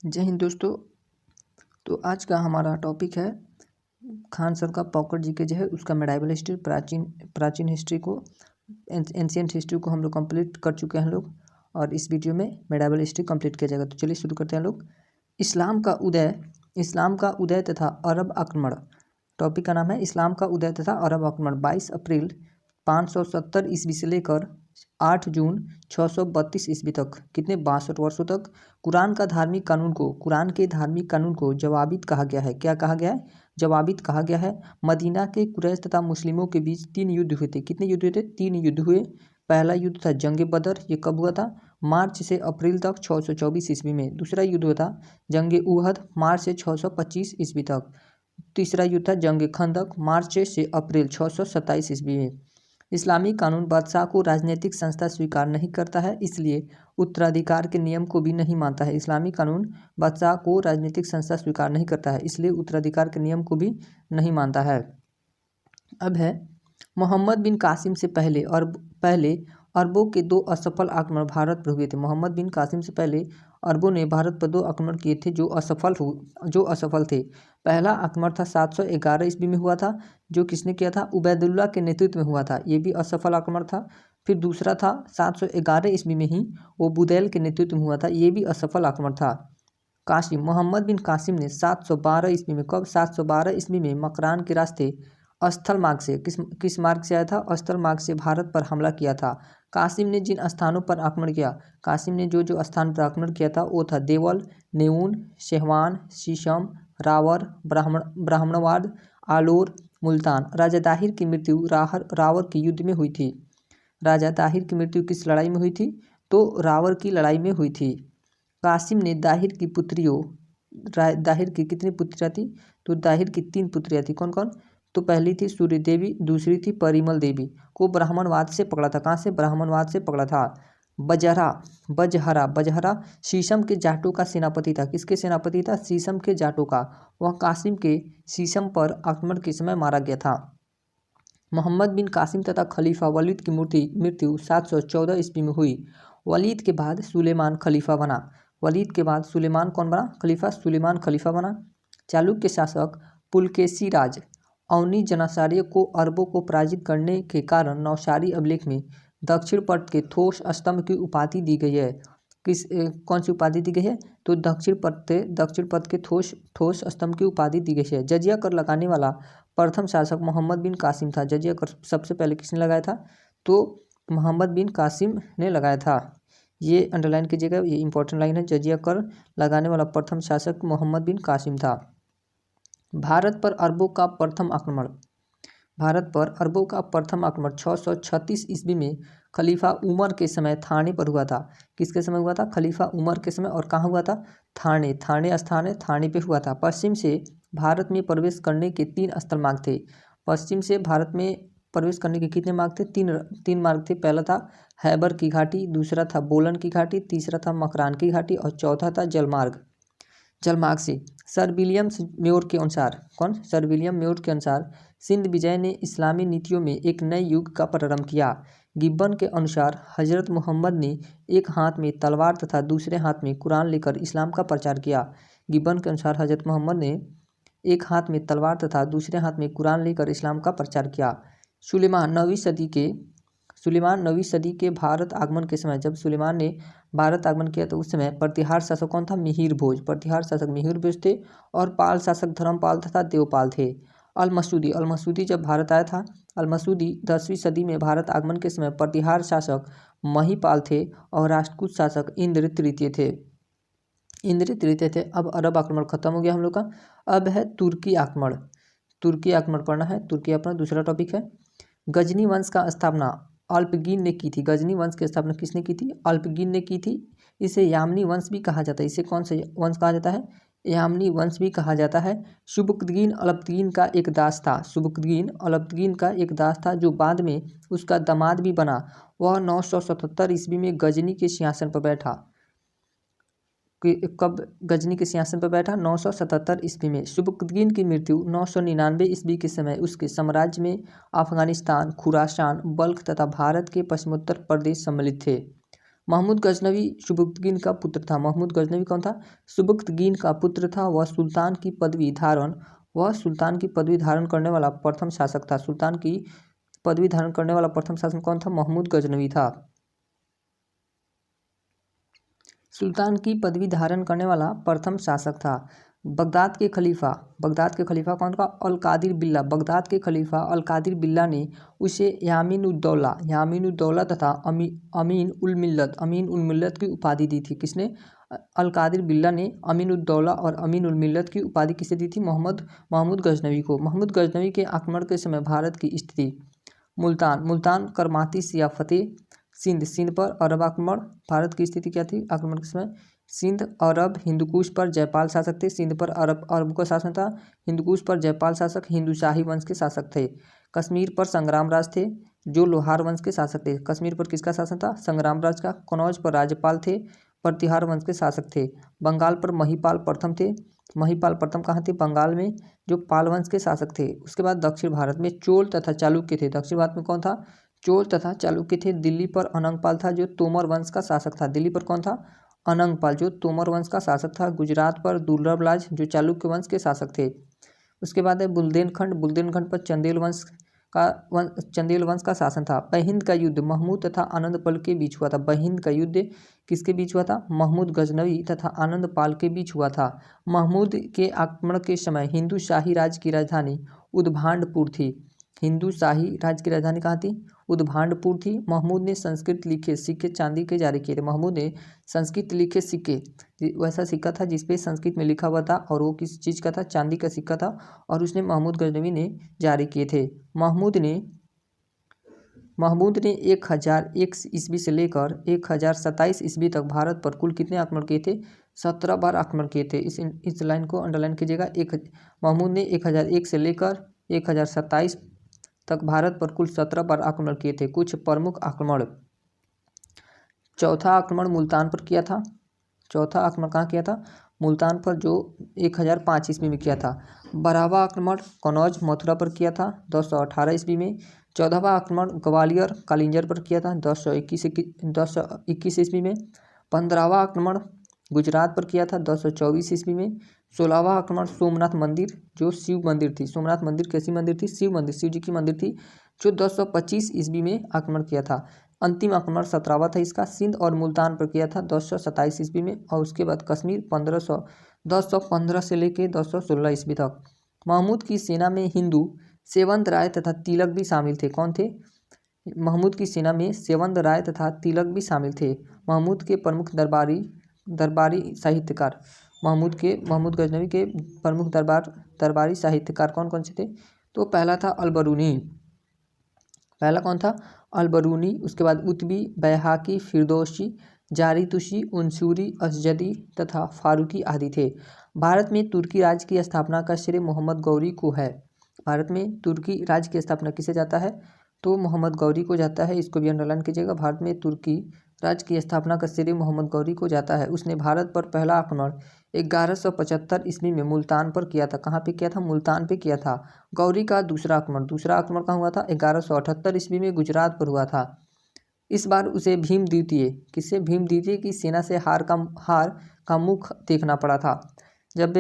जय हिंद दोस्तों। तो आज का हमारा टॉपिक है खान सर का पॉकेट जीके जो है उसका मेडाइवल हिस्ट्री, प्राचीन हिस्ट्री को, एंशियंट हिस्ट्री को हम लोग कंप्लीट कर चुके हैं लोग, और इस वीडियो में मेडाइवल हिस्ट्री कंप्लीट किया जाएगा। तो चलिए शुरू करते हैं लोग। इस्लाम का उदय तथा अरब आक्रमण। टॉपिक का नाम है इस्लाम का उदय तथा अरब आक्रमण। 22 अप्रैल 570 ईस्वी से लेकर 8 जून 632 ईस्वी तक, कितने 62 वर्षों तक कुरान के धार्मिक कानून को जवाबित कहा गया है। क्या कहा गया है? जवाबित कहा गया है। मदीना के कुरैश तथा मुस्लिमों के बीच 3 युद्ध हुए थे। कितने युद्ध हुए थे? 3 युद्ध हुए। पहला युद्ध था जंग बदर। ये कब हुआ था? मार्च से अप्रैल तक 624 ईस्वी में। दूसरा युद्ध हुआ था जंग उहद, मार्च से 625 ईस्वी तक। तीसरा युद्ध था जंग खंदक, मार्च से अप्रैल 627 ईस्वी में। इस्लामी कानून बादशाह को राजनीतिक संस्था स्वीकार नहीं करता है, इसलिए उत्तराधिकार के नियम को भी नहीं मानता है। इस्लामी कानून बादशाह को राजनीतिक संस्था स्वीकार नहीं करता है, इसलिए उत्तराधिकार के नियम को भी नहीं मानता है। अब है मोहम्मद बिन कासिम से पहले अरबों के 2 असफल आक्रमण भारत पर हुए थे। मोहम्मद बिन कासिम से पहले अरबों ने भारत पर 2 आक्रमण किए थे जो असफल थे। पहला आक्रमण था 711 ईस्वी में हुआ था, जो किसने किया था? उबैदुल्ला के नेतृत्व में हुआ था। ये भी असफल आक्रमण था। फिर दूसरा था 711 ईस्वी में ही, वो बुदैल के नेतृत्व में हुआ था। ये भी असफल आक्रमण था। मोहम्मद बिन कासिम ने 712 ईस्वी में, कब? 712 ईस्वी में मकरान के रास्ते स्थल मार्ग से, किस मार्ग से आया था? स्थल मार्ग से भारत पर हमला किया था। कासिम ने जिन स्थानों पर आक्रमण किया, कासिम ने जो स्थान पर आक्रमण किया था वो था देवल, नेऊन, शेहवान, शीशम, रावर, ब्राह्मणवाद, आलोर, मुल्तान। राजा दाहिर की मृत्यु रावर के युद्ध में हुई थी। राजा दाहिर की मृत्यु किस लड़ाई में हुई थी? तो रावर की लड़ाई में हुई थी। कासिम ने दाहिर की कितनी पुत्रियाँ थी? तो दाहिर की 3 पुत्रियाँ थी। कौन कौन? तो पहली थी सूर्य देवी, दूसरी थी परिमल देवी, को ब्राह्मणवाद से पकड़ा था। कहाँ से? ब्राह्मणवाद से पकड़ा था। बजहरा शीशम के जाटों का सेनापति था। किसके सेनापति था? शीशम के जाटों का। वह कासिम के शीशम पर आक्रमण के समय मारा गया था। मोहम्मद बिन कासिम तथा खलीफा वलीद की मृत्यु 714 ईस्वी में हुई। वलीद के बाद सुलेमान खलीफा बना। वलीद के बाद सुलेमान कौन बना? खलीफा। सुलेमान खलीफा बना। चालुक्य शासक पुलकेशी राज अवनी जनाचार्य को अरबों को पराजित करने के कारण नौशारी अभिलेख में दक्षिण पथ के ठोस स्तंभ की उपाधि दी गई है। कौन सी उपाधि दी गई है? तो दक्षिण पथ के ठोस स्तंभ की उपाधि दी गई है। जजिया कर लगाने वाला प्रथम शासक मोहम्मद बिन कासिम था। जजिया कर सबसे पहले किसने लगाया था? तो मोहम्मद बिन कासिम ने लगाया था। ये अंडरलाइन कीजिएगा, ये इंपॉर्टेंट लाइन है। जजिया कर लगाने वाला प्रथम शासक मोहम्मद बिन कासिम था। भारत पर अरबों का प्रथम आक्रमण। 636 ईस्वी में खलीफा उमर के समय थाने पर हुआ था। किसके समय हुआ था? खलीफा उमर के समय। और कहाँ हुआ था? थाने स्थान है, थाने पे हुआ था। पश्चिम से भारत में प्रवेश करने के 3 स्थल मार्ग थे। पश्चिम से भारत में प्रवेश करने के कितने मार्ग थे? तीन मार्ग थे। पहला था हैबर की घाटी, दूसरा था बोलन की घाटी, तीसरा था मकरान की घाटी और चौथा था जलमार्ग से। सर विलियम म्योर के अनुसार, कौन? सर विलियम म्योर के अनुसार सिंध विजय ने इस्लामी नीतियों में एक नए युग का प्रारंभ किया। गिब्बन के अनुसार हजरत मोहम्मद ने एक हाथ में तलवार तथा दूसरे हाथ में कुरान लेकर इस्लाम का प्रचार किया। गिब्बन के अनुसार हजरत मोहम्मद ने एक हाथ में तलवार तथा दूसरे हाथ में कुरान लेकर इस्लाम का प्रचार किया। सुलेमान 9वीं सदी के भारत आगमन के समय, जब सुलेमान ने भारत आगमन किया तो उस समय प्रतिहार शासक कौन था? मिहिर भोज थे। और पाल शासक धर्मपाल तथा देवपाल थे। अल-मसूदी जब भारत आया था, अल-मसूदी 10वीं सदी में भारत आगमन के समय प्रतिहार शासक महिपाल थे और राष्ट्रकूट शासक इंद्र तृतीय थे। अब अरब आक्रमण खत्म हो गया हम लोग का। अब है तुर्की आक्रमण पढ़ना है। तुर्की आक्रमण दूसरा टॉपिक है। गजनी वंश का स्थापना अल्पगीन ने की थी। गजनी वंश की स्थापना किसने की थी? अल्पगीन ने की थी। इसे यामनी वंश भी कहा जाता है। इसे कौन सा वंश कहा जाता है? यामनी वंश भी कहा जाता है। सुबुक्तगीन अल्पतगीन का एक दास था जो बाद में उसका दामाद भी बना। वह 977 ईस्वी में गजनी के सिंहासन पर बैठा। कब गजनी के सिंहासन पर बैठा? 977 ईस्वी में। सुबुक्तगीन की मृत्यु 999 ईस्वी के समय उसके साम्राज्य में अफगानिस्तान, खुरासान, बल्ख तथा भारत के पश्चिमोत्तर प्रदेश सम्मिलित थे। महमूद गजनवी सुबुक्तगीन का पुत्र था। महमूद गजनवी कौन था? सुबुक्तगीन का पुत्र था। वह सुल्तान की पदवी धारण करने वाला प्रथम शासक था। सुल्तान की पदवी धारण करने वाला प्रथम शासक कौन था? महमूद गजनवी था। सुल्तान की पदवी धारण करने वाला प्रथम शासक था। बगदाद के खलीफा कौन था? अल कादिर बिल्ला। बगदाद के खलीफा अल कादिर बिल्ला ने उसे यामीन-उद-दौला तथा अमीन उल मिल्लत की उपाधि दी थी। किसने? अल कादिर बिल्ला ने अमीन-उद-दौला और अमीन उल मिल्लत की उपाधि किसे दी थी? महमूद गजनवी को। महमूद गजनवी के आक्रमण के समय भारत की स्थिति। मुल्तान करमातिस या फतेह। सिंध पर अरब आक्रमण। भारत की स्थिति क्या थी आक्रमण के समय? सिंध अरब। हिंदुकुश पर जयपाल शासक थे। सिंध पर अरब का शासन था। हिंदुकुश पर जयपाल शासक हिंदू शाही वंश के शासक थे। कश्मीर पर संग्राम राज थे, जो लोहार वंश के शासक थे। कश्मीर पर किसका शासन था? संग्राम राज का। कनौज पर राज्यपाल थे, प्रतिहार वंश के शासक थे। बंगाल पर महिपाल प्रथम थे। महिपाल प्रथम कहाँ थे? बंगाल में, जो पाल वंश के शासक थे। उसके बाद दक्षिण भारत में चोल तथा चालुक्य थे। दक्षिण भारत में कौन था? चोल तथा चालुक्य थे। दिल्ली पर अनंगपाल था, जो तोमर वंश का शासक था। दिल्ली पर कौन था? अनंगपाल, जो तोमर वंश का शासक था। गुजरात पर दुर्लभराज, जो चालुक्य वंश के शासक थे। उसके बाद है बुंदेलखंड पर चंदेल वंश का शासन था। बहिंद का युद्ध महमूद तथा आनंद पाल के बीच हुआ था। बहिंद का युद्ध किसके बीच हुआ था? महमूद गजनवी तथा आनंद पाल के बीच हुआ था। महमूद के आक्रमण के समय हिंदू शाही राज्य की राजधानी उद्भांडपुर थी। हिंदू शाही राज्य की राजधानी कहाँ थी? उद्भांडपुर थी। महमूद ने संस्कृत लिखे सिक्के चांदी के जारी किए थे। महमूद ने संस्कृत लिखे सिक्के, वैसा सिक्का था जिसपे संस्कृत में लिखा हुआ था, और वो किस चीज़ का था? चांदी का सिक्का था, और उसने महमूद गजनवी ने जारी किए थे। महमूद ने 1001 ईस्वी से लेकर 1027 ईस्वी तक भारत पर कुल कितने आक्रमण किए थे? 17 बार आक्रमण किए थे। इस लाइन को अंडरलाइन कीजिएगा। महमूद ने 1001 से लेकर 1027 तक भारत पर कुल 17 बार आक्रमण किए थे। कुछ प्रमुख आक्रमण। चौथा आक्रमण मुल्तान पर किया था। चौथा आक्रमण कहाँ किया था? मुल्तान पर, जो 1005 ईस्वी में किया था। 12वां आक्रमण कनौज मथुरा पर किया था 1018 ईस्वी में। 14वां आक्रमण ग्वालियर कालिंजर पर किया था 1021 ईस्वी में। 15वां आक्रमण गुजरात पर किया था 1024 ईस्वी में। 16वां आक्रमण सोमनाथ मंदिर, जो शिव मंदिर थी। सोमनाथ मंदिर कैसी मंदिर थी? शिव मंदिर, शिव जी की मंदिर थी, जो 1025 ईस्वी में आक्रमण किया था। अंतिम आक्रमण 17वां था इसका, सिंध और मुल्तान पर किया था 1027 ईस्वी में। और उसके बाद कश्मीर 1015 से लेकर 1016 ईस्वी तक। महमूद की सेना में हिंदू सेवंत राय तथा तिलक भी शामिल थे। कौन थे? महमूद की सेना में सेवंत राय तथा तिलक भी शामिल थे। महमूद के प्रमुख दरबारी साहित्यकार, महमूद गजनवी के प्रमुख दरबारी साहित्यकार कौन कौन से थे? तो पहला था अलबरूनी। पहला कौन था? अलबरूनी। उसके बाद उतबी, बैहाकी, फिरदौसी, जारीतुशी, उनसूरी, असजदी तथा फारूकी आदि थे। भारत में तुर्की राज्य की स्थापना का श्रेय मोहम्मद गौरी को है। भारत में तुर्की राज्य की स्थापना किसे जाता है? तो मोहम्मद गौरी को जाता है। इसको भी अंडरलाइन कीजिएगा। भारत में तुर्की राज्य की स्थापना का श्रेय मोहम्मद गौरी को जाता है। उसने भारत पर पहला आक्रमण 1175 ईस्वी में मुल्तान पर किया था। कहाँ पे किया था? मुल्तान पे किया था। गौरी का दूसरा आक्रमण कहाँ हुआ था? 1178 ईस्वी में गुजरात पर हुआ था। इस बार उसे भीम द्वितीय की सेना से हार का मुख देखना पड़ा था। जब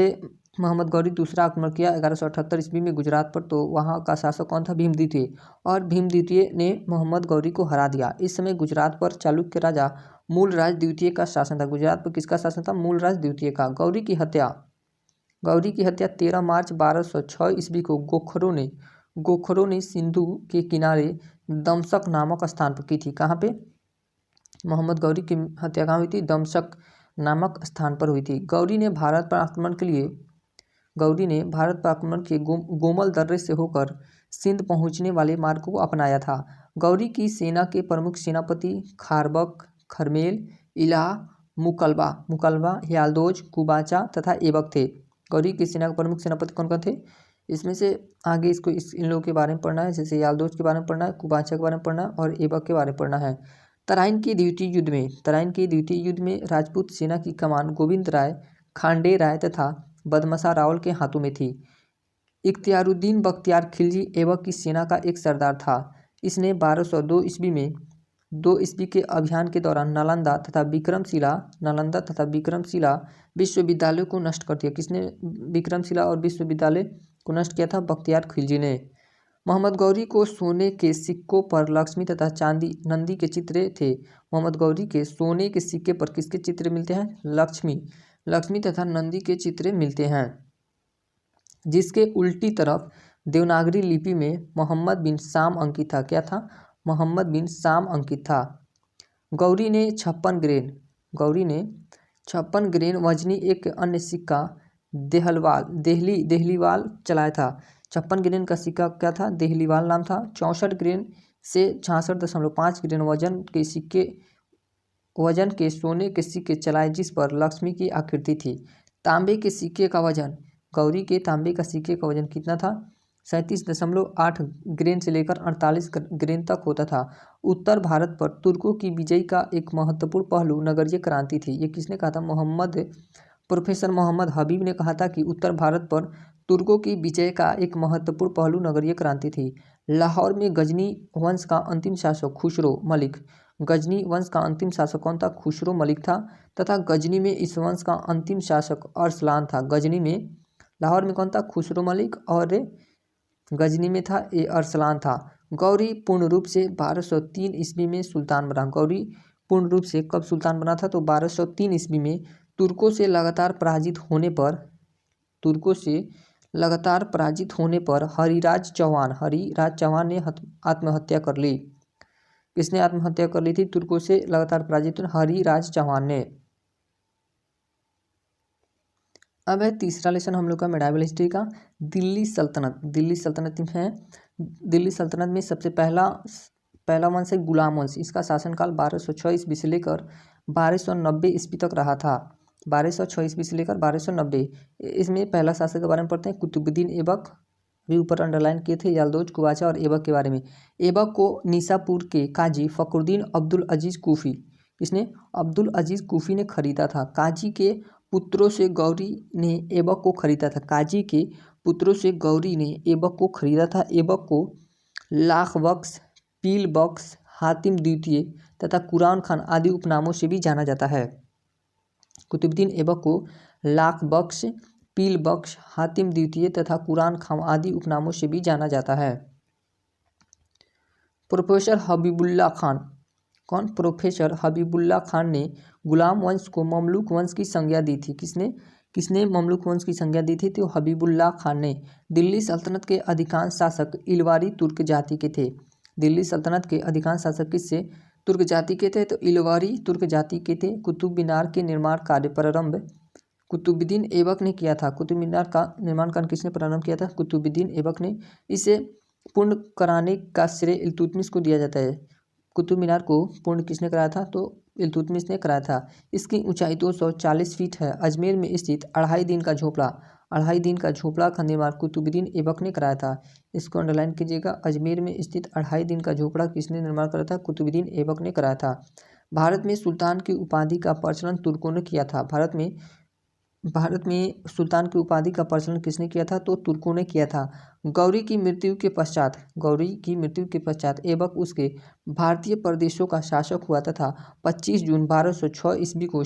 मोहम्मद गौरी दूसरा आक्रमण किया 1178 ईस्वी में गुजरात पर, तो वहाँ का शासक कौन था? भीम द्वितीय। और भीम द्वितीय ने मोहम्मद गौरी को हरा दिया। इस समय गुजरात पर चालुक्य राजा मूलराज द्वितीय का शासन था। गुजरात पर किसका शासन था? मूलराज द्वितीय का। गौरी की हत्या 13 मार्च 1206 ईस्वी को गोखरों ने सिंधु के किनारे दमशक नामक स्थान पर की थी। कहाँ पे? मोहम्मद गौरी की हत्या कहाँ हुई थी? दमशक नामक स्थान पर हुई थी। गौरी ने भारत पर आक्रमण के गोमल दर्रे से होकर सिंध पहुंचने वाले मार्ग को अपनाया था। गौरी की सेना के प्रमुख सेनापति खारबक, खरमेल, इलाह, मुकलवा, याल्दोज, कुबाचा तथा ऐबक थे। गौरी की सेना के प्रमुख सेनापति कौन कौन थे? इसमें से आगे इन लोगों के बारे में पढ़ना है, जैसे याल्दोज के बारे में पढ़ना है, कुबाचा के बारे में पढ़ना है और ऐबक के बारे में पढ़ना है। तराइन के द्वितीय युद्ध में राजपूत सेना की कमान गोविंद राय, खांडे राय तथा बदमसा रावल के हाथों में थी। इख्तियारुद्दीन बख्तियार खिलजी ऐबक की सेना का एक सरदार था। इसने 1202 ईस्वी में 2 ईस्वी के अभियान के दौरान नालंदा तथा विक्रमशिला विश्वविद्यालयों को नष्ट कर दिया। किसने विक्रमशिला और विश्वविद्यालय को नष्ट किया था? बख्तियार खिलजी ने। मोहम्मद गौरी को सोने के सिक्कों पर लक्ष्मी तथा चांदी नंदी के चित्र थे। मोहम्मद गौरी के सोने के सिक्के पर किसके चित्र मिलते हैं? लक्ष्मी तथा नंदी के चित्र मिलते हैं। जिसके उल्टी तरफ देवनागरी लिपि में मोहम्मद बिन शाम अंकित था। क्या था? मोहम्मद बिन शाम अंकित था। गौरी ने 56 ग्रेन वजनी एक अन्य सिक्का देहलीवाल चलाया था। 56 ग्रेन का सिक्का क्या था? देहलीवाल नाम था। 64 ग्रेन से 66.5 ग्रेन वजन के सोने के सिक्के चलाए जिस पर लक्ष्मी की आकृति थी। तांबे के सिक्के का वजन, गौरी के तांबे का सिक्के का वजन कितना था? 37.8 ग्रेन से लेकर 48 ग्रेन तक होता था। उत्तर भारत पर तुर्कों की विजय का एक महत्वपूर्ण पहलू नगरीय क्रांति थी। ये किसने कहा था? प्रोफेसर मोहम्मद हबीब ने कहा था कि उत्तर भारत पर तुर्कों की विजय का एक महत्वपूर्ण पहलू नगरीय क्रांति थी। लाहौर में गजनी वंश का अंतिम शासक गजनी वंश का अंतिम शासक कौन था? खुसरो मलिक था। तथा गजनी में इस वंश का अंतिम शासक अरसलान था। लाहौर में कौन था? खुसरो मलिक, और गजनी में था ये अरसलान था। गौरी पूर्ण रूप से 1203 ईस्वी में सुल्तान बना। गौरी पूर्ण रूप से कब सुल्तान बना था? तो 1203 ईस्वी में तुर्कों से लगातार पराजित होने पर हरिराज चौहान ने आत्महत्या कर ली। किसने आत्महत्या कर ली थी? तुर्कों से लगातार पराजित हरिराज चौहान ने। अब है तीसरा लेसन हम लोग का मेडाइवल हिस्ट्री का, दिल्ली सल्तनत है। दिल्ली सल्तनत में सबसे पहला वंश है गुलाम वंश। इसका शासनकाल 1206 ईस्वी से लेकर 1290 ईस्वी तक रहा था। 1206 ईस्वी से लेकर 1290। इसमें पहला शासक के बारे में पढ़ते हैं, कुतुबुद्दीन ऐबक। भी ऊपर अंडरलाइन किए थे याल्दोज, कुबाचा और ऐबक के बारे में। ऐबक को निसापुर के काजी फखरुद्दीन अब्दुल अजीज कूफी, किसने? अब्दुल अजीज कूफी ने खरीदा था। काजी के पुत्रों से गौरी ने ऐबक को खरीदा था। ऐबक को लाख बख्श, पील बख्श, हातिम द्वितीय तथा कुरान खान आदि उपनामों से भी जाना जाता है। कुतुबुद्दीन ऐबक को लाख बख्श, पील बख्श, हातिम द्वितीय तथा कुरान खान आदि उपनामों से भी जाना जाता है। प्रोफेसर हबीबुल्लाह खान ने गुलाम वंश को ममलूक वंश की संज्ञा दी थी। किसने ममलूक वंश की संज्ञा दी थी? तो हबीबुल्लाह खान ने। दिल्ली सल्तनत के अधिकांश शासक इलवारी तुर्क जाति के थे। दिल्ली सल्तनत के अधिकांश शासक किससे? तुर्क जाति के थे। तो इलवारी तुर्क जाति के थे। कुतुब मीनार के निर्माण कार्य प्रारंभ कुतुबुद्दीन ऐबक ने किया था। कुतुब मीनार का निर्माण कार्य किसने प्रारंभ किया था? कुतुबुद्दीन ऐबक ने। इसे पूर्ण कराने का श्रेय इल्तुतमिश को दिया जाता है। कुतुब मीनार को पूर्ण किसने कराया था? तो इल्तुतमिश ने कराया था। इसकी ऊंचाई 240 फीट है। अजमेर में स्थित 2.5 दिन का झोपड़ा का निर्माण कुतुबुद्दीन ऐबक ने कराया था। इसको अंडरलाइन कीजिएगा। अजमेर में स्थित 2.5 दिन का झोपड़ा किसने निर्माण कराया था? कुतुबुद्दीन ऐबक ने कराया था। भारत में सुल्तान की उपाधि का प्रचलन तुर्कों ने किया था। भारत में सुल्तान की उपाधि का प्रचलन किसने किया था? तो तुर्कों ने किया था। गौरी की मृत्यु के पश्चात ऐबक उसके भारतीय प्रदेशों का शासक हुआ तथा 25 जून 1206 ईस्वी को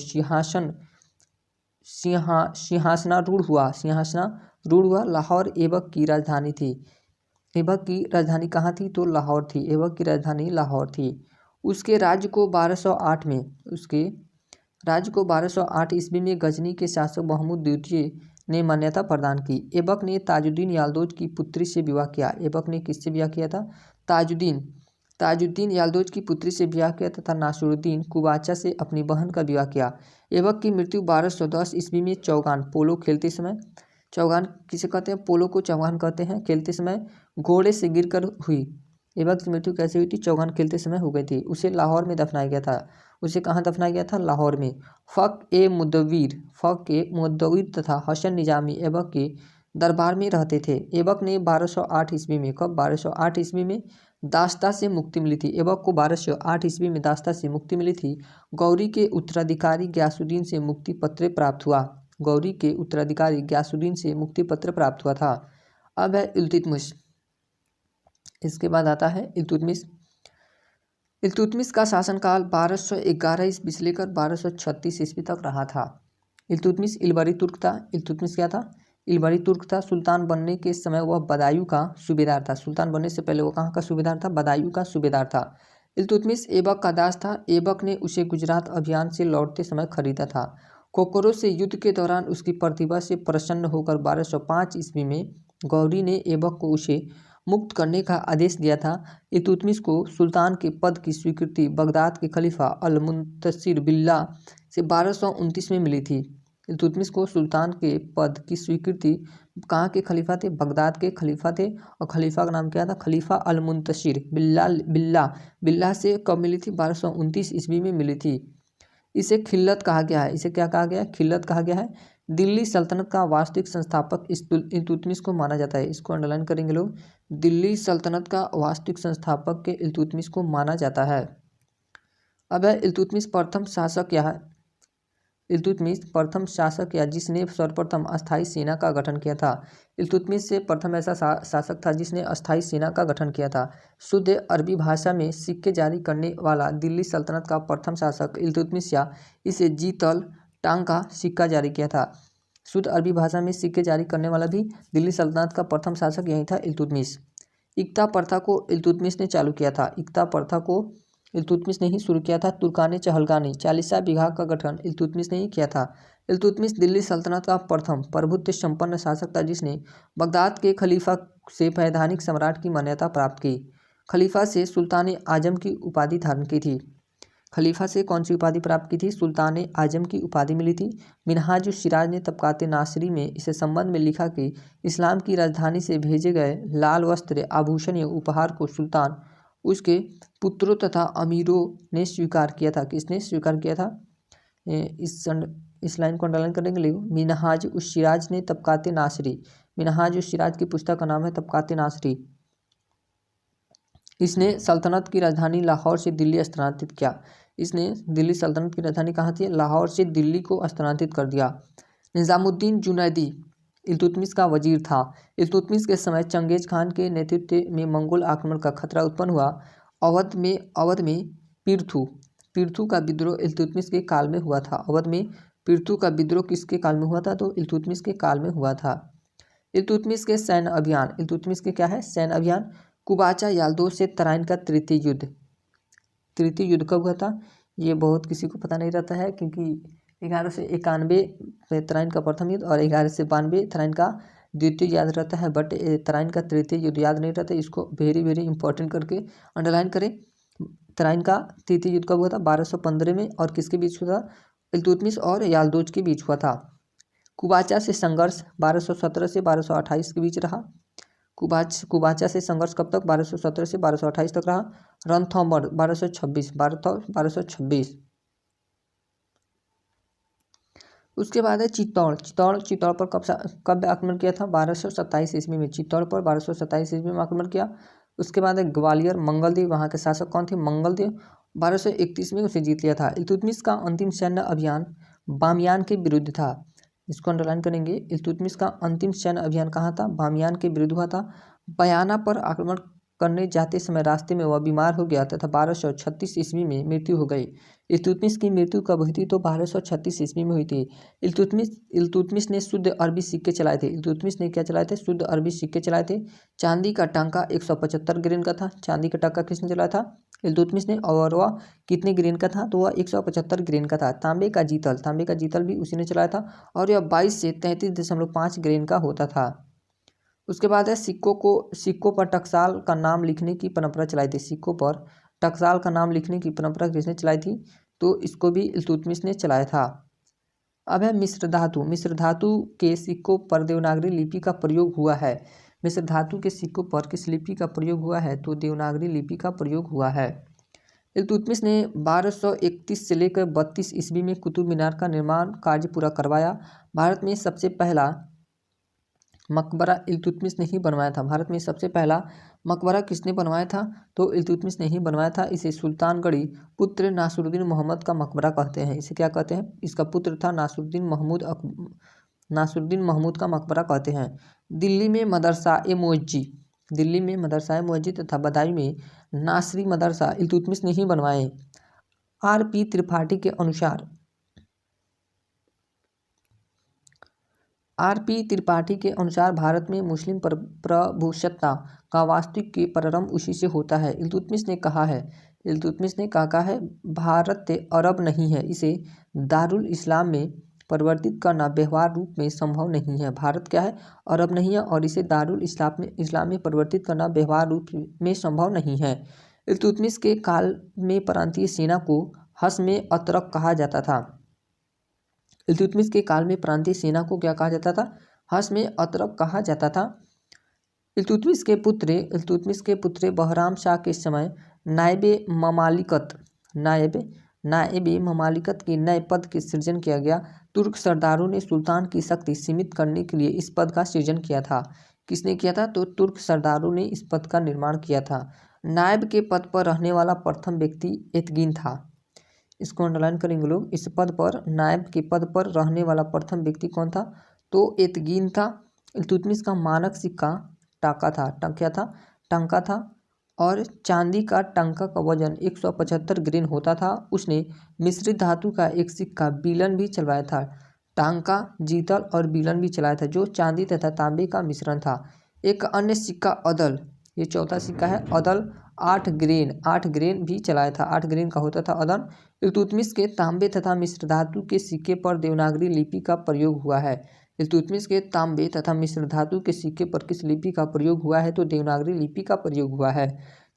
सिंहासनारूढ़ हुआ। लाहौर ऐबक की राजधानी थी। ऐबक की राजधानी कहाँ थी? तो लाहौर थी। ऐबक की राजधानी लाहौर थी। उसके राज्य को 1208 ईस्वी में गजनी के शासक महमूद द्वितीय ने मान्यता प्रदान की। ऐबक ने ताजुद्दीन याल्दोज की पुत्री से विवाह किया। ऐबक ने किससे विवाह किया था? ताजुद्दीन याल्दोज की पुत्री से विवाह किया तथा नासिरुद्दीन कुबाचा से अपनी बहन का विवाह किया। ऐबक की मृत्यु 1210 ईस्वी में चौगान पोलो खेलते समय, चौगान किसे कहते हैं? पोलो को चौगान कहते हैं। खेलते समय घोड़े से गिरकर हुई। ऐबक की मृत्यु कैसे हुई थी? चौगान खेलते समय हो गई थी। उसे लाहौर में दफनाया गया था। उसे कहाँ दफनाया गया था? लाहौर में। फ़ख-ए-मुदव्विर तथा हसन निजामी ऐबक के दरबार में रहते थे। ऐबक ने 1208 ईस्वी में 1208 ईस्वी में दास्ता से मुक्ति मिली थी। ऐबक को 1208 ईस्वी में दास्ता से मुक्ति मिली थी। गौरी के उत्तराधिकारी ग्यासुद्दीन से मुक्ति पत्र प्राप्त हुआ था। अब है इल्तुतमिश। इसके बाद आता है इल्तुतमिश। इल्तुतमिश का शासनकाल 1211 ईस्वी से लेकर 1236 ईस्वी तक रहा था। इल्तुतमिश इलबरी तुर्क था। इल्तुतमिश क्या था? इलबरी तुर्क था। सुल्तान बनने के समय वह बदायूं का सूबेदार था। सुल्तान बनने से पहले वो कहाँ का सूबेदार था? बदायूं का सूबेदार था। इल्तुतमिश ऐबक का दास था। ऐबक ने उसे गुजरात अभियान से लौटते समय खरीदा था। कोकरों से युद्ध के दौरान उसकी प्रतिभा से प्रसन्न होकर 1205 ईस्वी में गौरी ने ऐबक को उसे मुक्त करने का आदेश दिया था। इल्तुतमिश को सुल्तान के पद की स्वीकृति बगदाद के खलीफा अल मुंतशिर बिल्ला से 1229 में मिली थी। इल्तुतमिश को सुल्तान के पद की स्वीकृति कहाँ के खलीफा थे? बगदाद के खलीफा थे। और खलीफा का नाम क्या था? खलीफा अल मुंतशिर बिल्ला से कब मिली थी? 1229 ईस्वी में मिली थी। इसे खिल्लत कहा गया है। इसे क्या कहा गया है? खिल्लत कहा गया है। दिल्ली सल्तनत का वास्तविक संस्थापक इल्तुतमिश को माना जाता है। इसको अंडरलाइन करेंगे लोग। दिल्ली सल्तनत का वास्तविक संस्थापक के इल्तुतमिश को माना जाता है। अब है इल्तुतमिश प्रथम शासक या इल्तुतमिश प्रथम शासक या जिसने सर्वप्रथम अस्थायी सेना का गठन किया था। इल्तुतमिश से प्रथम ऐसा शासक था जिसने अस्थायी सेना का गठन किया था। शुद्ध अरबी भाषा में सिक्के जारी करने वाला दिल्ली सल्तनत का प्रथम शासक इल्तुतमिश या इसे जीतल टांग का सिक्का जारी किया था। शुद्ध अरबी भाषा में सिक्के जारी करने वाला भी दिल्ली सल्तनत का प्रथम शासक यही था, इल्तुतमिश। इक्ता प्रथा को इल्तुतमिश ने चालू किया था। इक्ता प्रथा को इल्तुतमिश ने ही शुरू किया था। तुर्काने चहलगानी 40 बीघा का गठन इल्तुतमिश ने ही किया था। इल्तुतमिश दिल्ली सल्तनत का प्रथम प्रभुत्व संपन्न शासक था जिसने बगदाद के खलीफा से वैधानिक सम्राट की मान्यता प्राप्त की। खलीफा से सुल्तान आजम की उपाधि धारण की थी। खलीफा से कौन सी उपाधि प्राप्त की थी? सुल्तान आजम की उपाधि मिली थी। मिनहाज सिराज ने तबकात नासरी में इसे संबंध में लिखा कि इस्लाम की राजधानी से भेजे गए लाल वस्त्र, आभूषण या उपहार को सुल्तान उसके पुत्रों तथा अमीरों ने स्वीकार किया था। किसने स्वीकार किया था? इस लाइन को अंडरलाइन करेंगे। लिखो, मिनहाज उस सिराज ने तबकात नासरी। मिनहाज उस सिराज की पुस्तक का नाम है तबकात नासरी। इसने सल्तनत की राजधानी लाहौर से दिल्ली स्थानांतरित किया। इसने दिल्ली सल्तनत की राजधानी कहाँ थी? लाहौर से दिल्ली को स्थानांतरित कर दिया। निज़ामुद्दीन जुनैदी इल्तुतमिश का वजीर था। इल्तुतमिश के समय चंगेज खान के नेतृत्व में मंगोल आक्रमण का खतरा उत्पन्न हुआ। अवध में पीरथू का विद्रोह इल्तुतमिश के काल में हुआ था। अवध में पीरथू का विद्रोह किसके काल में हुआ था? तो इल्तुतमिश के काल में हुआ था। इल्तुतमिश के सैन्य अभियान। इल्तुतमिश के क्या है? सैन्य अभियान। कुबाचा याल्दोज से तराइन का तृतीय युद्ध कब हुआ था? ये बहुत किसी को पता नहीं रहता है, क्योंकि 1191 तराइन का प्रथम युद्ध और 1192 तराइन का द्वितीय याद रहता है, बट तराइन का तृतीय युद्ध याद नहीं रहता। इसको वेरी वेरी इंपॉर्टेंट करके अंडरलाइन करें। तराइन का तृतीय युद्ध कब हुआ था? 1215 में। और किसके बीच हुआ था? इल्तुतमिश और याल्दोज के बीच हुआ था। कुबाचा से संघर्ष 1217 से 1228 के बीच रहा। कुबाचा से संघर्ष कब तक? 1217 से 1228 तक रहा। रणथंभौर 1226। उसके बाद है चित्तौड़ पर कब आक्रमण किया था? 1227 ईस्वी में। चित्तौड़ पर 1227 ईस्वी में आक्रमण किया। उसके बाद है ग्वालियर, मंगलदेव, वहाँ के शासक कौन थे? मंगलदेव। 1231 में उसे जीत लिया था। इल्तुतमिश का अंतिम सैन्य अभियान बामियान के विरुद्ध था। इसको अंडरलाइन करेंगे। इल्तुतमिश का अंतिम सैन्य अभियान कहाँ था? बामियान के विरुद्ध हुआ था। बयाना पर आक्रमण करने जाते समय रास्ते में वह बीमार हो गया तथा 1236 ईस्वी में मृत्यु हो गई। इल्तुतमिश की मृत्यु कब हुई थी? तो 1236 ईस्वी में हुई थी। इल्तुतमिश ने शुद्ध अरबी सिक्के चलाए थे। इल्तुतमिश ने क्या चलाए थे? शुद्ध अरबी सिक्के चलाए थे। चांदी का टांका 175 ग्रेन का था। चांदी का टांका किसने चलाया था? इल्तुतमिश ने। और वह कितने ग्रेन का था? तो वह 175 ग्रेन का था। तांबे का जीतल भी उसी ने चलाया था और यह 22 से 33.5 ग्रेन का होता था। उसके बाद है सिक्कों पर टकसाल का नाम लिखने की परंपरा चलाई थी। सिक्कों पर टकसाल का नाम लिखने की परंपरा किसने चलाई थी? तो इसको भी इल्तुतमिश ने चलाया था। अब है मिस्र धातु के सिक्कों पर देवनागरी लिपि का प्रयोग हुआ है। मिस्र धातु के सिक्कों पर किस लिपि का प्रयोग हुआ है? तो देवनागरी लिपि का प्रयोग हुआ है। इल्तुतमिश ने 1231 से लेकर 32 ईस्वी में कुतुब मीनार का निर्माण कार्य पूरा करवाया। भारत में सबसे पहला मकबरा इल्तुतमिश ने ही बनवाया था। भारत में सबसे पहला मकबरा किसने बनवाया था? तो इल्तुतमिश ने ही बनवाया था। इसे सुल्तानगढ़ी पुत्र नासरुद्दीन मोहम्मद का मकबरा कहते हैं। इसे क्या कहते हैं? इसका पुत्र था नासरुद्दीन महमूद का मकबरा कहते हैं। दिल्ली में मदरसा ए मुअज्जी दिल्ली में मदरसा मुअज्जिज तथा बदायूं में नासरी मदरसा इल्तुतमिश ने ही बनवाए। R.P. त्रिपाठी के अनुसार भारत में मुस्लिम प्रभुसत्ता का वास्तविक के प्रारंभ उसी से होता है। इल्तुतमिश ने कहा है भारत अरब नहीं है, इसे दारुल इस्लाम में परिवर्तित करना व्यवहार रूप में संभव नहीं है। भारत क्या है? अरब नहीं है और इसे दारुल इस्लाम में परिवर्तित करना व्यवहार रूप में संभव नहीं है। इल्तुतमिश के काल में प्रांतीय सेना को हस्म अतरक कहा जाता था। इल्तुतमिश के काल में प्रांतीय सेना को क्या कहा जाता था? हस्म अतरक कहा जाता था। इल्तुतमिश के पुत्र बहराम शाह के समय नायब ममालिकत के नए पद के सृजन किया गया। तुर्क सरदारों ने सुल्तान की शक्ति सीमित करने के लिए इस पद का सृजन किया था। किसने किया था? तो तुर्क सरदारों ने इस पद का निर्माण किया था। नायब के पद पर रहने वाला प्रथम व्यक्ति एतगिन था। इसको अंडरलाइन करेंगे लोग। इस पद पर, नायब के पद पर रहने वाला प्रथम व्यक्ति कौन था? तो एतगिन था। इल्तुतमिश का मानक सिक्का टंका था और चांदी का टंका का वजन 175 ग्रेन होता था। उसने मिश्रित धातु का एक सिक्का बीलन भी चलवाया था। टांका, जीतल और बीलन भी चलाया था, जो चांदी तथा तांबे का मिश्रण था। एक अन्य सिक्का अदल, ये चौथा सिक्का है अदल, 8 ग्रेन भी चलाया था। 8 ग्रेन का होता था अदल। इल्तुतमिश के तांबे तथा मिश्र धातु के सिक्के पर देवनागरी लिपि का प्रयोग हुआ है। इल्तुतमिश के तांबे तथा मिश्र धातु के सिक्के पर किस लिपि का प्रयोग हुआ है? तो देवनागरी लिपि का प्रयोग हुआ है।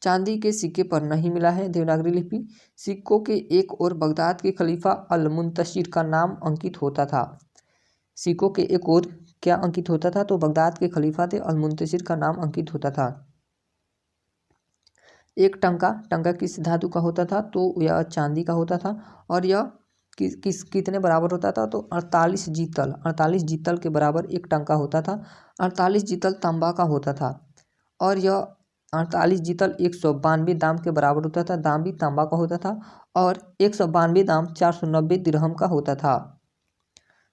चांदी के सिक्के पर नहीं मिला है देवनागरी लिपि। सिक्कों के एक ओर बगदाद के खलीफा अल मुंतशिर का नाम अंकित होता था। सिक्कों के एक ओर क्या अंकित होता था? तो बगदाद के खलीफा थे अल मुंतशिर का नाम अंकित होता था। एक टंका किस धातु का होता था? तो यह चांदी का होता था और यह कितने बराबर होता था? तो 48 जीतल के बराबर एक टंका होता था। 48 जीतल तांबा का होता था और यह 48 जीतल 192 दाम के बराबर होता था। दाम भी तांबा का होता था और 192 दाम 490 दिरहम का होता था।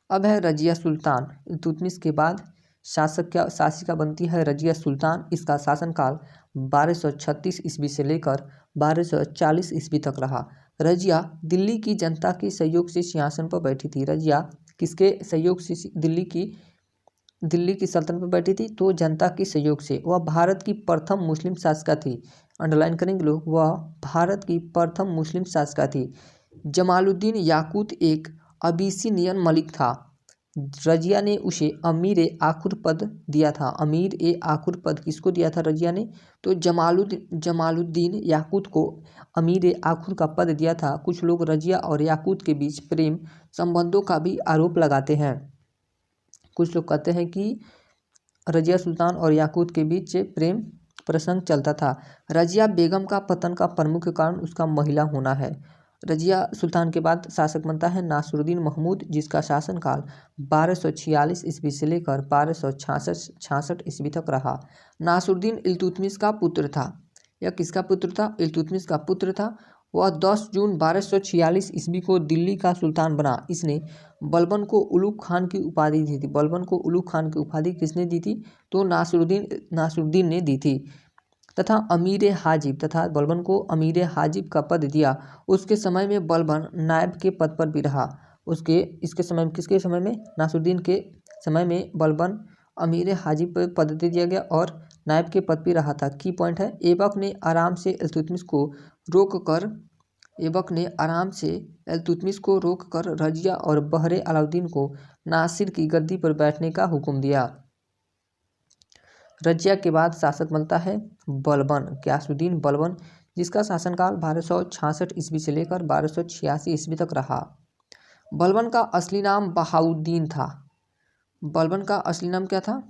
अब है रजिया सुल्तान। इल्तुतमिश के बाद शासिका बनती है रजिया सुल्तान। इसका शासनकाल 1236 ईस्वी से लेकर 1240 ईस्वी तक रहा। रजिया दिल्ली की जनता के सहयोग से सिंहासन पर बैठी थी। रजिया किसके सहयोग से दिल्ली की सल्तनत पर बैठी थी? तो जनता के सहयोग से। वह भारत की प्रथम मुस्लिम शासिका थी। अंडरलाइन करेंगे लोग, वह भारत की प्रथम मुस्लिम शासिका थी। जमालुद्दीन याकूत एक अबिसिनियन मलिक था। रजिया ने उसे अमीर ए आखुर पद दिया था। अमीर ए आखुर पद किसको दिया था रजिया ने? तो जमालुद्दीन याकूत को अमीर ए आखुर का पद दिया था। कुछ लोग रजिया और याकूत के बीच प्रेम संबंधों का भी आरोप लगाते हैं। कुछ लोग कहते हैं कि रजिया सुल्तान और याकूत के बीच प्रेम प्रसंग चलता था। रजिया बेगम का पतन का प्रमुख कारण उसका महिला होना है। रजिया सुल्तान के बाद शासक बनता है नासिरुद्दीन महमूद, जिसका शासनकाल 1246 ईस्वी से लेकर 1266 ईस्वी तक रहा। नासिरुद्दीन इल्तुतमिश का पुत्र था। यह किसका पुत्र था? इल्तुतमिश का पुत्र था। वह 10 जून 1246 ईस्वी को दिल्ली का सुल्तान बना। इसने बलबन को उलुग खान की उपाधि दी थी। बलबन को उलुग खान की उपाधि किसने दी थी? तो नासिरुद्दीन ने दी थी। तथा बलबन को अमीर हाजिब का पद दिया। उसके समय में बलबन नायब के पद पर भी रहा। किसके समय में? नासिरुद्दीन के समय में बलबन अमीर हाजिब पर पद दे दिया गया और नायब के पद पर रहा था। की पॉइंट है, ऐबक ने आराम से इल्तुतमिश को रोककर रजिया और बहरे अलाउद्दीन को नासिर की गद्दी पर बैठने का हुक्म दिया। रजिया के बाद शासक बनता है बलबन, ग्यासुद्दीन बलबन, जिसका शासनकाल 1266 ईस्वी से लेकर 1286 ईस्वी तक रहा। बलबन का असली नाम बहाउद्दीन था। बलबन का असली नाम क्या था?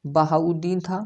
बहाउद्दीन था।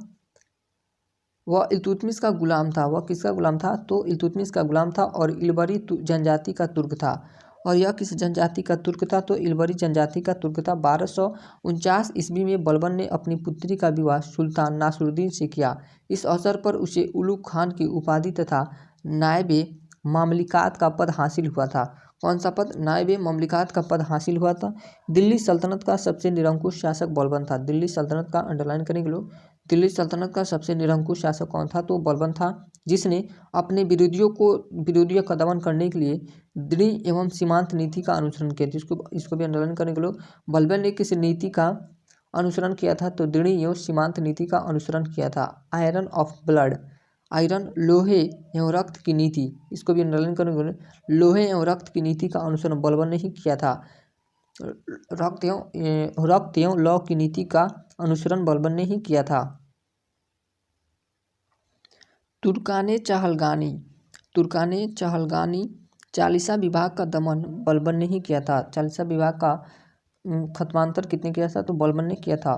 वह इल्तुतमिश का गुलाम था। वह किसका गुलाम था? तो इल्तुतमिश का गुलाम था और इलबरी जनजाति का तुर्क था। और यह किस जनजाति का तुर्क था? तो इलबरी जनजाति का तुर्क था। 1249 ईस्वी में बलबन ने अपनी पुत्री का विवाह सुल्तान नासिरुद्दीन से किया। इस अवसर पर उसे उलुग खान की उपाधि तथा नायबे मामलिकात का पद हासिल हुआ था। कौन सा पद? नायब ममलिकात का पद हासिल हुआ था। दिल्ली सल्तनत का सबसे निरंकुश शासक बलबन था। दिल्ली सल्तनत का अंडरलाइन करेंगे लोग। दिल्ली सल्तनत का सबसे निरंकुश शासक कौन था? तो बलबन था, जिसने अपने विरोधियों का दमन करने के लिए दृढ़ एवं सीमांत नीति का अनुसरण किया। इसको भी अंडरलाइन करेंगे लोग। बलबन ने किस नीति का अनुसरण किया था? तो दृढ़ एवं सीमांत नीति का अनुसरण किया था। आयरन ऑफ ब्लड, आयरन लोहे एवं रक्त की नीति, इसको भी अंडरलाइन करेंगे। लोहे एवं रक्त की नीति का अनुसरण बलबन ने ही किया था। रक्त एवं लौ की नीति का अनुसरण बलबन ने ही किया था। तुर्काने चहलगानी चालीसा विभाग का दमन बलबन ने ही किया था। चालीसा विभाग का खत्मांतर कितने किया था? तो बलबन ने किया था।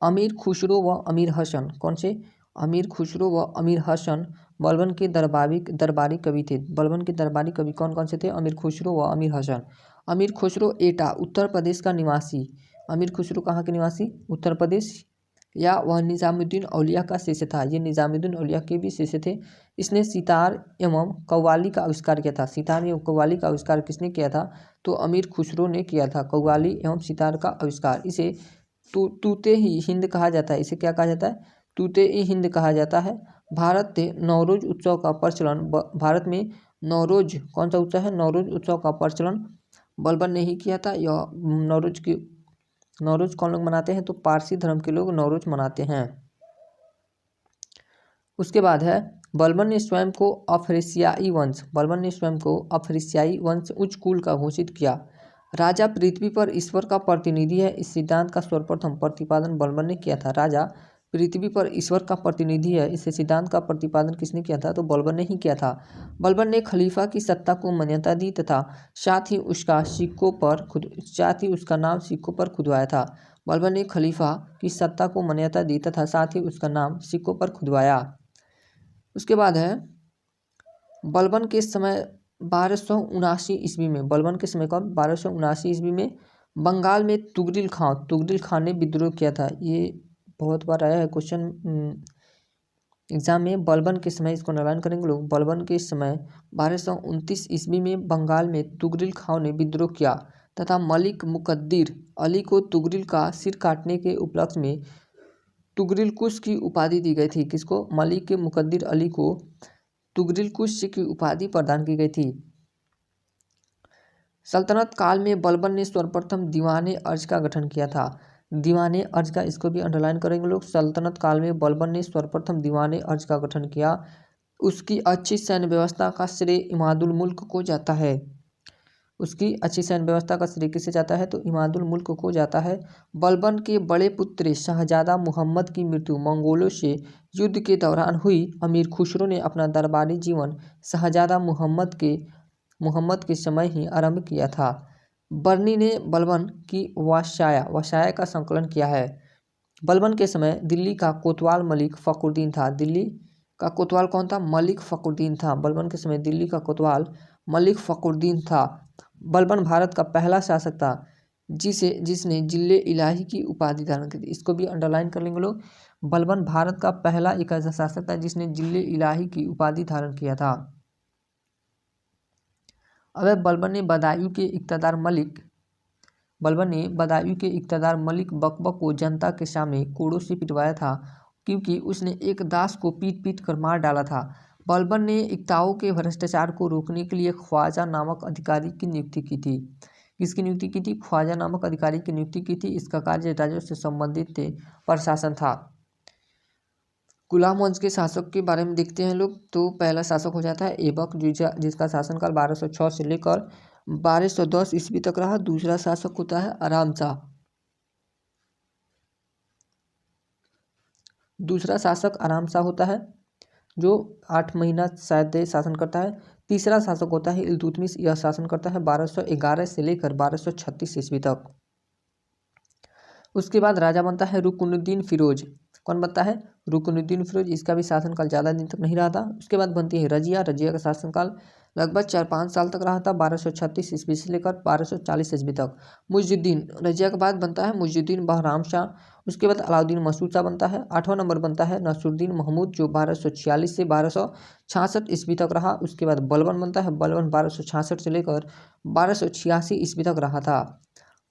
अमीर खुसरो व अमीर हसन, कौन से? अमीर खुसरो व अमीर हसन बलबन के दरबारी कवि थे। बलबन के दरबारी कवि कौन कौन से थे? अमीर खुसरो व अमीर हसन। अमीर खुसरो एटा उत्तर प्रदेश का निवासी। अमीर खुसरो कहाँ के निवासी? उत्तर प्रदेश। या वह निज़ामुद्दीन औलिया का शिष्य था। ये निज़ामुद्दीन औलिया के भी शिष्य थे। इसने सितार एवं कव्वाली का आविष्कार किया था। सितार एवं कव्वाली का आविष्कार किसने किया था? तो अमीर खुसरो ने किया था कव्वाली एवं सितार का आविष्कार। इसे तूते ही हिंद कहा जाता है। इसे क्या कहा जाता है? तूते ही हिंद कहा जाता है। भारत में नौरोज कौन सा उत्सव है? नौरोज उत्सव का प्रचलन बलबन ने ही किया था। यह नौरोज कौन लोग मनाते हैं? तो पारसी धर्म के लोग नौरोज मनाते हैं। उसके बाद है बलबन ने स्वयं को अफ्रीसियाई वंश उच्च कुल का घोषित किया। राजा पृथ्वी पर ईश्वर का प्रतिनिधि है, इस सिद्धांत का सर्वप्रथम प्रतिपादन बलबन ने किया था। राजा पृथ्वी पर ईश्वर का प्रतिनिधि है, इस सिद्धांत का प्रतिपादन किसने किया था? तो बलबन ने ही किया था। बलबन ने खलीफा की सत्ता को मान्यता दी तथा साथ ही उसका नाम सिक्कों पर खुदवाया था। बलबन ने खलीफा की सत्ता को मान्यता दी तथा साथ ही उसका नाम सिक्कों पर खुदवाया। उसके बाद है बलबन के समय 1279 ईस्वी में, बलबन के समय कब? 1279 ईस्वी में बंगाल में तुगरिल खान ने विद्रोह किया था। ये बहुत बार आया है क्वेश्चन एग्जाम में। बलबन के समय, इसको अंडरलाइन करेंगे लोग। बलबन के समय 1229 ईस्वी में बंगाल में तुगरिल खान ने विद्रोह किया तथा मलिक मुकद्दिर अली को तुगरिल का सिर काटने के उपलक्ष्य में तुगरिल कुश की उपाधि दी गई थी। किसको? मलिक मुकद्दिर अली को तुगरिल कुश की उपाधि प्रदान की गई थी। सल्तनत काल में बलबन ने सर्वप्रथम दीवाने अर्ज का गठन किया था। दीवाने अर्ज का, इसको भी अंडरलाइन करेंगे लोग। सल्तनत काल में बलबन ने सर्वप्रथम दीवाने अर्ज का गठन किया। उसकी अच्छी सैन्य व्यवस्था का श्रेय इमादुल मुल्क को जाता है। उसकी अच्छी सैन्य व्यवस्था का श्रेय किसे जाता है? तो इमादुल मुल्क को जाता है। बलबन के बड़े पुत्र शाहजादा मुहम्मद की मृत्यु मंगोलों से युद्ध के दौरान हुई। अमीर खुसरो ने अपना दरबारी जीवन शाहजादा मुहम्मद के समय ही आरंभ किया था। बर्नी ने बलबन की वाशाया का संकलन किया है। बलबन के समय दिल्ली का कोतवाल मलिक फ़खरुद्दीन था। दिल्ली का कोतवाल कौन था? मलिक फ़खरुद्दीन था। बलबन के समय दिल्ली का कोतवाल मलिक फ़खरुद्दीन था। बलबन भारत का पहला शासक था जिसने जिले इलाही की उपाधि धारण की थी। इसको भी अंडरलाइन कर लेंगे लोग। बलबन भारत का पहला एक ऐसा शासक था जिसने जिले इलाही की उपाधि धारण किया था। अब बलबन ने बदायूं के इक़्तिदार मलिक बकबक को जनता के सामने कोड़ों से पिटवाया था, क्योंकि उसने एक दास को पीट कर मार डाला था। बलबन ने इक्ताओं के भ्रष्टाचार को रोकने के लिए ख्वाजा नामक अधिकारी की नियुक्ति की थी। किसकी नियुक्ति की थी? ख्वाजा नामक अधिकारी की नियुक्ति की थी। इसका कार्य राजस्व से संबंधित प्रशासन था। गुलाम वंश के शासक के बारे में देखते हैं लोग। तो पहला शासक हो जाता है ऐबक, जिसका शासनकाल 1206 से लेकर 1210 ईस्वी तक रहा। दूसरा शासक होता है आराम शाह। दूसरा शासक आराम शाह होता है, जो 8 महीना शायद शासन करता है। तीसरा शासक होता है इल्तुतमिश। यह शासन करता है 1211 से लेकर 1236 ईस्वी तक। उसके बाद राजा बनता है रुकनुद्दीन फिरोज। कौन बनता है? रुकनुद्दीन फिरोज। इसका भी शासनकाल ज़्यादा दिन तक नहीं रहा था। उसके बाद बनती है रजिया। रजिया का शासनकाल लगभग 4-5 साल तक रहा था, 1236 ईस्वी से लेकर 1240 ईस्वी तक। मुइजुद्दीन, रजिया के बाद बनता है मुइजुद्दीन बहराम शाह, उसके बाद अलाउद्दीन मसूद शाह बनता है। 8वां नंबर बनता है नसरुद्दीन महमूद, जो 1246 से 1266 ईस्वी तक रहा। उसके बाद बलबन बनता है, बलबन 1266 से लेकर 1286 ईस्वी तक रहा था।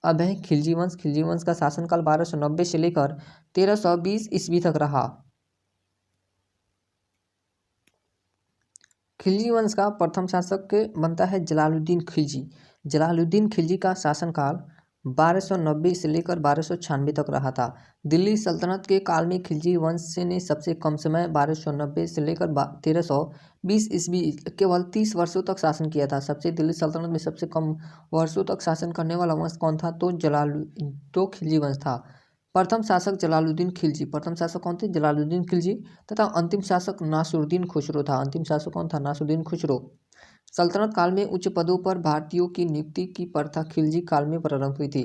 अब है खिलजी वंश। खिलजी वंश का शासनकाल 1290 से लेकर 1320 ईस्वी तक रहा। खिलजी वंश का प्रथम शासक बनता है जलालुद्दीन खिलजी। जलालुद्दीन खिलजी का शासनकाल 1290 से लेकर 1296 तक रहा था। दिल्ली सल्तनत के काल में खिलजी वंश ने सबसे कम समय 1290 से लेकर 1320 ईस्वी केवल 30 वर्षों तक शासन किया था। दिल्ली सल्तनत में सबसे कम वर्षों तक शासन करने वाला वंश कौन था? तो खिलजी वंश था। प्रथम शासक जलालुद्दीन खिलजी। प्रथम शासक कौन थे? जलालुद्दीन खिलजी। तथा अंतिम शासक नासिरुद्दीन खुसरो था। अंतिम शासक कौन था? नासिरुद्दीन खुसरो। सल्तनत काल में उच्च पदों पर भारतीयों की नियुक्ति की प्रथा खिलजी काल में प्रारंभ हुई थी।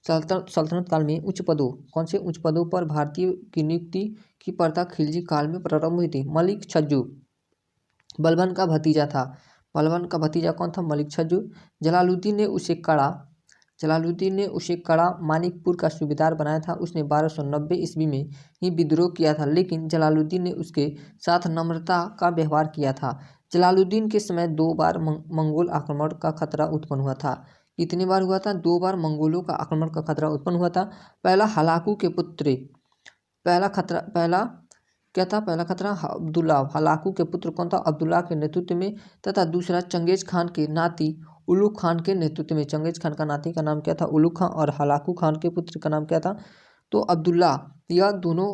सल्तनत काल में उच्च पदों, कौन से उच्च पदों पर भारतीयों की नियुक्ति की प्रथा खिलजी काल में प्रारंभ हुई थी? मलिक छज्जू बलबन का भतीजा था। बलबन का भतीजा कौन था? मलिक छज्जू। जलालुद्दीन ने उसे कड़ा मानिकपुर का सूबेदार बनाया था। उसने 1290 ईस्वी में ही विद्रोह किया था, लेकिन जलालुद्दीन ने उसके साथ नम्रता का व्यवहार किया था। जलालुद्दीन के समय 2 बार मंगोल आक्रमण का खतरा उत्पन्न हुआ था। कितनी बार हुआ था? 2 बार मंगोलों का आक्रमण का खतरा उत्पन्न हुआ था। पहला हलाकू के पुत्र पहला खतरा अब्दुल्ला, हलाकू के पुत्र कौन था? अब्दुल्ला के नेतृत्व में, तथा दूसरा चंगेज खान के नाती उलुग खान के नेतृत्व में। चंगेज खान का नाती का नाम क्या था? उलुग खान। और हलाकू खान के पुत्र का नाम क्या था? तो अब्दुल्ला। यह दोनों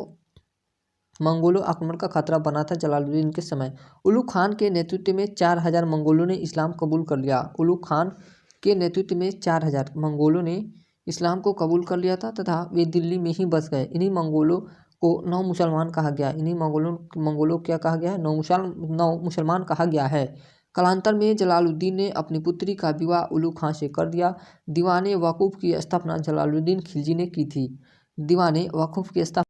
मंगोलों आक्रमण का खतरा बना था जलालुद्दीन के समय। उलुग खान के नेतृत्व में 4000 मंगोलों ने इस्लाम कबूल कर लिया। उलुग खान के नेतृत्व में 4000 मंगोलों ने इस्लाम को कबूल कर लिया था, तथा वे दिल्ली में ही बस गए। इन्हीं मंगोलों को नौ मुसलमान कहा गया। इन्हीं मंगोलों क्या कहा गया है? नौ मुसलमान कहा गया है। कालांतर में जलालुद्दीन ने अपनी पुत्री का विवाह उलुग खान से कर दिया। दीवाने वकूफ़ की स्थापना जलालुद्दीन खिलजी ने की थी। दीवाने वकूफ़ की स्थापना